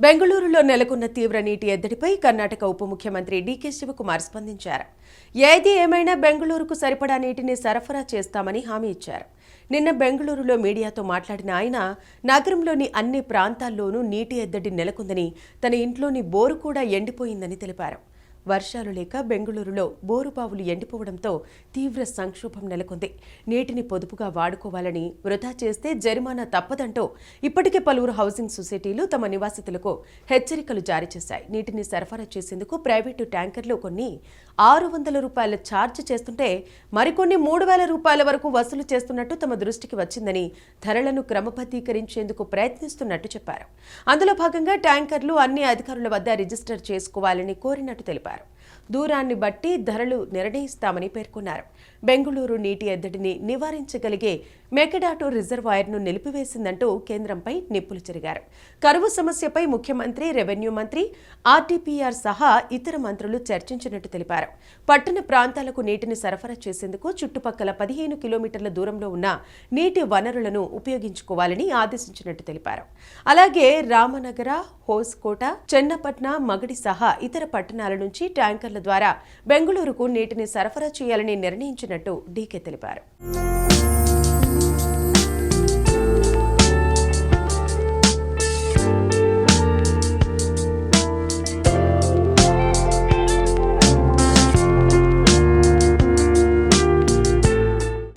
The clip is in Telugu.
బెంగళూరులో నెలకొన్న తీవ్ర నీటి ఎద్దడిపై కర్ణాటక ఉప ముఖ్యమంత్రి డీకే శివకుమార్ స్పందించారు. ఏది ఏమైనా బెంగళూరుకు సరిపడా నీటిని సరఫరా చేస్తామని హామీ ఇచ్చారు. నిన్న బెంగళూరులో మీడియాతో మాట్లాడిన ఆయన నగరంలోని అన్ని ప్రాంతాల్లోనూ నీటి ఎద్దడి నెలకొందని, తన ఇంట్లోని బోరు కూడా ఎండిపోయిందని తెలిపారు. వర్షాలు లేక బెంగళూరులో బోరుబావులు ఎండిపోవడంతో తీవ్ర సంక్షోభం నెలకొంది. నీటిని పొదుపుగా వాడుకోవాలని, వృధా చేస్తే జరిమానా తప్పదంటూ ఇప్పటికే పలువురు హౌసింగ్ సొసైటీలు తమ నివాసితులకు హెచ్చరికలు జారీ చేశాయి. నీటిని సరఫరా చేసేందుకు ప్రైవేటు ట్యాంకర్లు కొన్ని 600 రూపాయల ఛార్జ్ చేస్తుంటే మరికొన్ని 3000 రూపాయల వరకు వసూలు చేస్తున్నట్టు తమ దృష్టికి వచ్చిందని, ధరలను క్రమబద్ధీకరించేందుకు ప్రయత్నిస్తున్నట్టు చెప్పారు. అందులో భాగంగా ట్యాంకర్లు అన్ని అధికారుల వద్ద రిజిస్టర్ చేసుకోవాలని కోరినట్టు తెలిపారు. దూరాన్ని బట్టి ధరలు నిర్ణయిస్తామని పేర్కొన్నారు. బెంగళూరు నీటి ఎద్దడిని నివారించగలిగే మెకడాటో రిజర్వాయర్ను నిలిపివేసిందంటూ కేంద్రంపై నిప్పులు చెరిగారు. కరువు సమస్యపై ముఖ్యమంత్రి, రెవెన్యూ మంత్రి, ఆర్టీపీఆర్ సహా ఇతర మంత్రులు చర్చించినట్టు తెలిపారు. పట్టణ ప్రాంతాలకు నీటిని సరఫరా చేసేందుకు చుట్టుపక్కల 15 కిలోమీటర్ల దూరంలో ఉన్న నీటి వనరులను ఉపయోగించుకోవాలని ఆదేశించినట్టు తెలిపారు. అలాగే రామనగర, హోస్కోట, చెన్నపట్న, మగడి సహా ఇతర పట్టణాల నుంచి ట్యాంకర్ల ద్వారా బెంగళూరుకు నీటిని సరఫరా చేయాలని నిర్ణయించినట్టు డీకే తెలిపారు.